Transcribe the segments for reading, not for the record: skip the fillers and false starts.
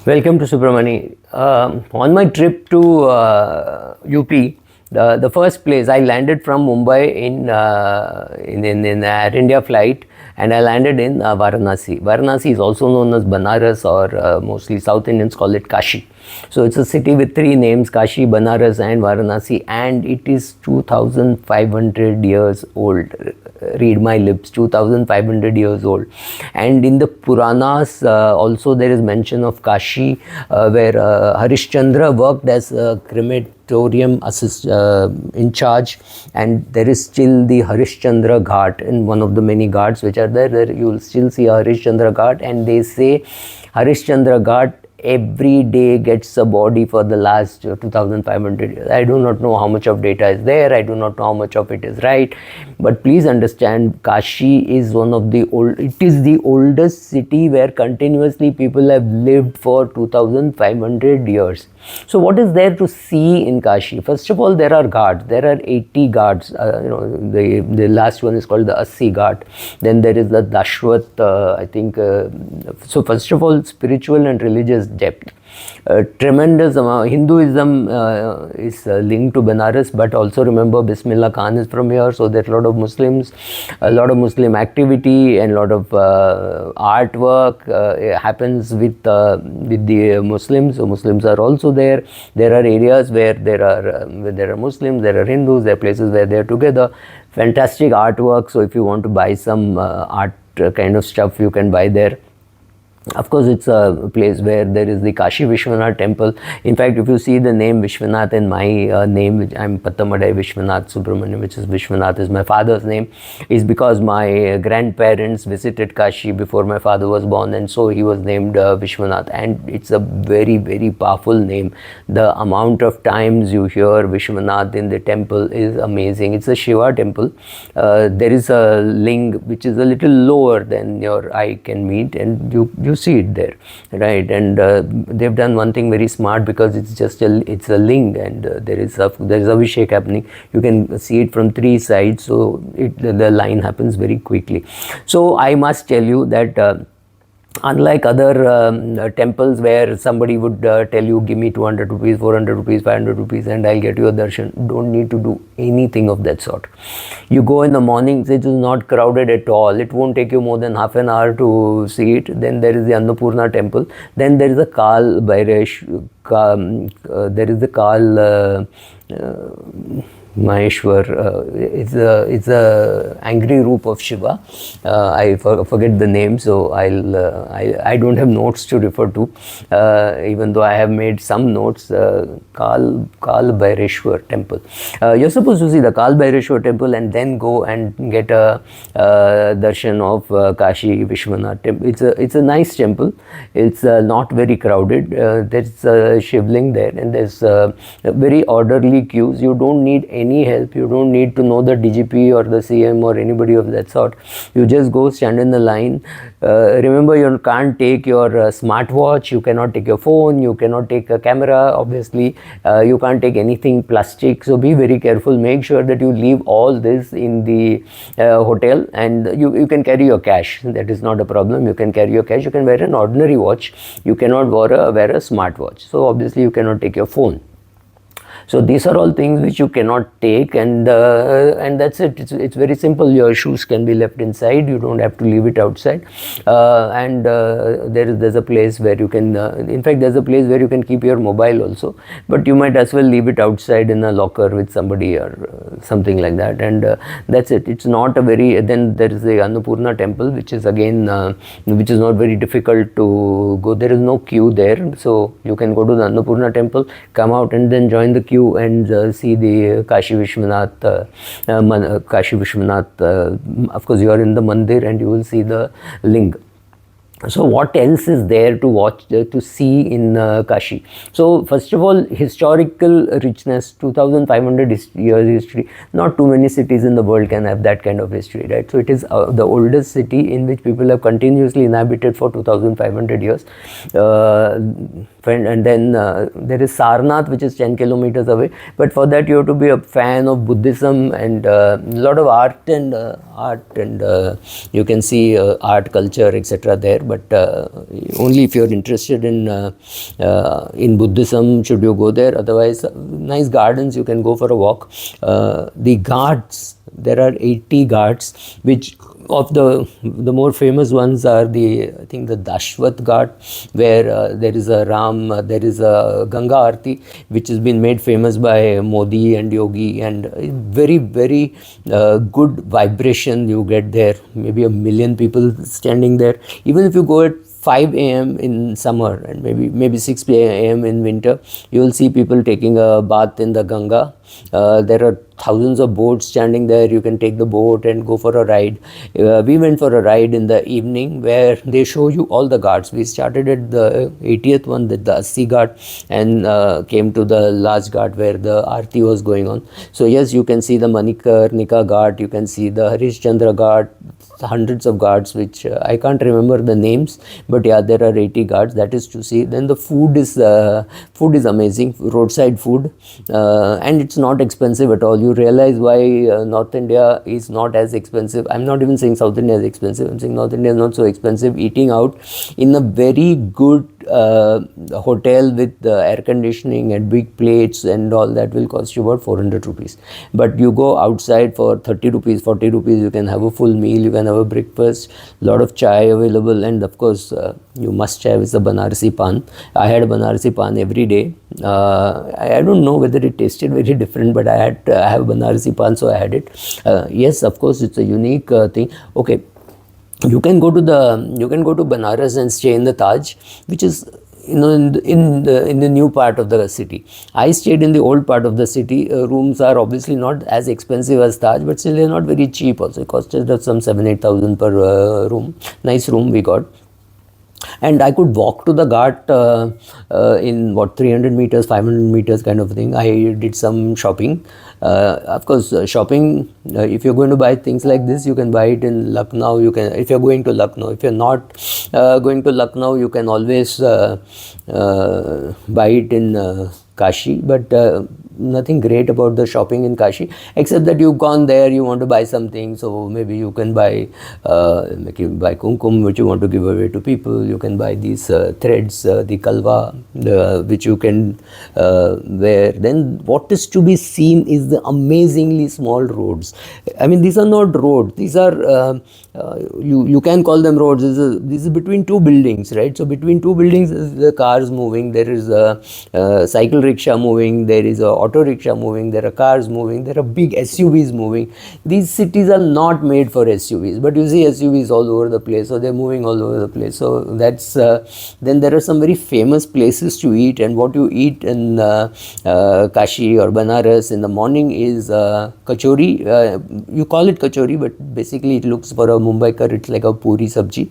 Welcome to Subramani. On my trip to UP, the first place I landed from Mumbai in Air India flight, and I landed in Varanasi. Varanasi is also known as Banaras, or mostly South Indians call it Kashi. So it's a city with three names: Kashi, Banaras, and Varanasi, and it is 2,500 years old. Read my lips, 2,500 years old. And in the Puranas also there is mention of Kashi, where Harishchandra worked as a crematorium in charge, and there is still the Harishchandra Ghat in one of the many ghats which are there. You will still see a Harishchandra Ghat, and they say Harishchandra Ghat every day gets a body for the last 2,500 years. I do not know how much of data is there. I do not know how much of it is right. But please understand, Kashi is it is the oldest city where continuously people have lived for 2,500 years. So what is there to see in Kashi? First of all, there are ghats. There are 80 ghats. The last one is called the Assi Ghat. Then there is the Dashwat, I think. So first of all, spiritual and religious depth. Tremendous amount. Hinduism is linked to Benares, but also remember Bismillah Khan is from here, so there are a lot of Muslims, a lot of Muslim activity, and a lot of artwork happens with the Muslims. So Muslims are also there. There are areas where there are Muslims, there are Hindus, there are places where they are together. Fantastic artwork. So if you want to buy some art kind of stuff, you can buy there. Of course, it's a place where there is the Kashi Vishwanath temple. In fact, if you see the name Vishwanath in my name, which I'm Pattamadai Vishwanath Subramanian, which is Vishwanath is my father's name, is because my grandparents visited Kashi before my father was born, and so he was named Vishwanath. And it's a very, very powerful name. The amount of times you hear Vishwanath in the temple is amazing. It's a Shiva temple. There is a ling which is a little lower than your eye can meet, and you see it there, right? And they've done one thing very smart, because it's a ling, and there is Abhishek happening. You can see it from three sides, so the line happens very quickly. So I must tell you that unlike other temples where somebody would tell you, give me 200 rupees, 400 rupees, 500 rupees, and I'll get you a darshan. Don't need to do anything of that sort. You go in the mornings, it is not crowded at all. It won't take you more than half an hour to see it. Then there is the Annapurna temple. Then there is the Kal Bairesh. There is the Kal Maheshwar. It's a angry roop of Shiva. I forget the name, so I don't have notes to refer to, even though I have made some notes. Kal Bhaireshwar temple. You're supposed to see the Kal Bhaireshwar temple and then go and get a darshan of Kashi Vishwanath temple. It's a nice temple. It's not very crowded. There's a shivling there, and there's very orderly queues. You don't need any help. You don't need to know the DGP or the CM or anybody of that sort. You just go stand in the line. Remember, you can't take your smartwatch, you cannot take your phone, you cannot take a camera, obviously. You can't take anything plastic, so be very careful. Make sure that you leave all this in the hotel, and you can carry your cash. That is not a problem. You can carry your cash. You can wear an ordinary watch. You cannot wear a smartwatch. So obviously you cannot take your phone. So these are all things which you cannot take, and that's it. It's very simple. Your shoes can be left inside. You don't have to leave it outside. And there's a place where you can. In fact, there's a place where you can keep your mobile also. But you might as well leave it outside in a locker with somebody or something like that. And that's it. It's not a very. Then there is the Annapurna temple, which is again which is not very difficult to go. There is no queue there, so you can go to the Annapurna temple, come out, and then join the queue and see the Kashi Vishwanath. Of course, you are in the mandir and you will see the ling. So what else is there to watch, to see in Kashi? So first of all, historical richness, 2,500 years history. Not too many cities in the world can have that kind of history, right? So it is the oldest city in which people have continuously inhabited for 2,500 years. And then there is Sarnath, which is 10 kilometers away. But for that, you have to be a fan of Buddhism and a lot of art and you can see art, culture, etc. there. but only if you're interested in Buddhism should you go there. Otherwise, nice gardens, you can go for a walk. The ghats, there are 80 ghats, which of the more famous ones are I think the Dashwat Ghat, where there is a there is a Ganga Aarti, which has been made famous by Modi and Yogi, and very, very good vibration you get there. Maybe 1 million people standing there. Even if you go at 5 a.m. in summer and maybe 6 a.m. in winter, you will see people taking a bath in the Ganga. There are thousands of boats standing there. You can take the boat and go for a ride. We went for a ride in the evening where they show you all the ghats. We started at the 80th one, the Assi Ghat, and came to the last ghat where the Aarti was going on. So yes, you can see the Manikarnika Ghat, you can see the Harishchandra Ghat, hundreds of ghats which I can't remember the names, but yeah, there are 80 ghats that is to see. Then the food is amazing, roadside food, and it's not expensive at all. You realize why North India is not as expensive. I'm not even saying South India is expensive, I'm saying North India is not so expensive. Eating out in a very good hotel with air conditioning and big plates and all, that will cost you about 400 rupees. But you go outside for 30 rupees, 40 rupees, you can have a full meal, you can have a breakfast, lot of chai available, and of course you must have is the Banarasi pan. I had Banarasi pan every day. I don't know whether it tasted very different, but I have Banarasi pan, so I had it. Yes, of course, it's a unique thing. Okay, you can go to Banaras and stay in the Taj, which is in the new part of the city. I stayed in the old part of the city. Rooms are obviously not as expensive as Taj, but still they're not very cheap also. It costed us some 7,000-8,000 per room. Nice room we got. And I could walk to the ghat in 300 meters, 500 meters kind of thing. I did some shopping. Of course, shopping, if you're going to buy things like this, you can buy it in Lucknow. You can, if you're going to Lucknow. If you're not going to Lucknow, you can always buy it in Kashi, but nothing great about the shopping in Kashi, except that you've gone there, you want to buy something, so maybe you can buy kumkum, which you want to give away to people. You can buy these threads, the kalwa, which you can wear. Then what is to be seen is the amazingly small roads. I mean, these are not roads, these are you can call them roads. This is between two buildings, right? So between two buildings is the cars moving, there is a cycle rickshaw moving, there is a auto rickshaw moving, there are cars moving, there are big SUVs moving. These cities are not made for SUVs, but you see SUVs all over the place, so they're moving all over the place. So that's then there are some very famous places to eat, and what you eat in Kashi or Banaras in the morning is kachori. You call it kachori, but basically it looks, for a Mumbaikar, it's like a puri sabji,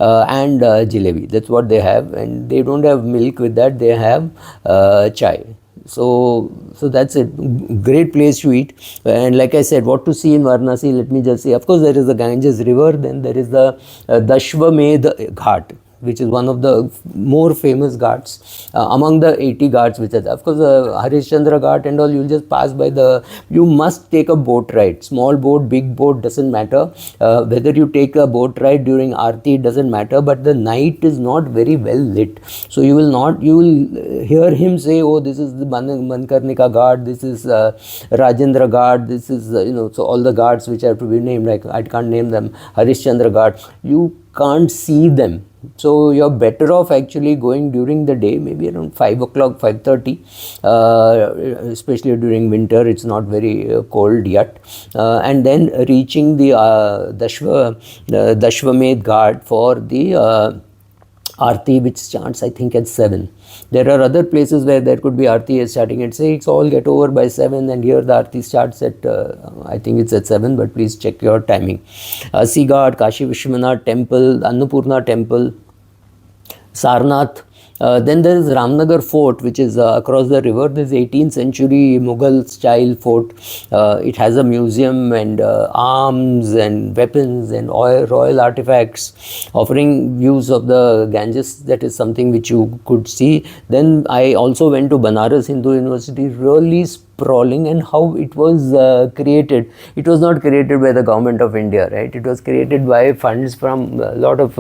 and jalebi. That's what they have, and they don't have milk with that, they have chai. So that's it. Great place to eat. And like I said, what to see in Varanasi, let me just say, of course there is the Ganges river, then there is the Dashwamed Ghat, which is one of the more famous ghats among the 80 ghats which are, of course, Harishchandra Ghat and all, you'll just pass by you must take a boat ride, small boat, big boat, doesn't matter. Whether you take a boat ride during Aarti, it doesn't matter, but the night is not very well lit. So you will hear him say, oh, this is the Mankarnika Ghat, this is Rajendra Ghat, this is, so all the ghats which have to be named, like I can't name them, Harishchandra Ghat, you can't see them. So you're better off actually going during the day, maybe around 5 o'clock, 5:30, especially during winter, it's not very cold yet, and then reaching the Dashwamed Ghat for the Aarti, which starts I think at 7. There are other places where there could be Aarti starting at 6, all get over by 7, and here the Aarti starts at, I think it's at 7, but please check your timing. Sighat, Kashi Vishwanath Temple, Annapurna Temple, Sarnath. Then there is Ramnagar Fort, which is across the river. This 18th century Mughal style fort. It has a museum and arms and weapons and royal artifacts, offering views of the Ganges. That is something which you could see. Then I also went to Banaras Hindu University, really sprawling, and how it was created. It was not created by the government of India, right? It was created by funds from a lot of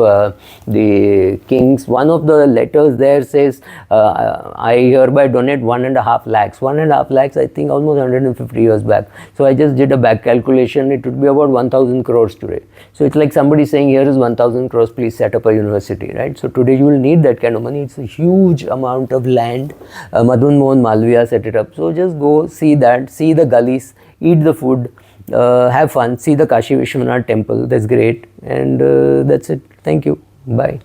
the kings. One of the letters there says, I hereby donate 1.5 lakhs. 1.5 lakhs, I think, almost 150 years back. So I just did a back calculation. It would be about 1,000 crores today. So it's like somebody saying, here is 1,000 crores, please set up a university, right? So today you will need that kind of money. It's a huge amount of land. Madhun Mohan Malviya set it up. So just go see that, see the gullies, eat the food, have fun, see the Kashi Vishwanath temple. That's great. And that's it. Thank you. Bye.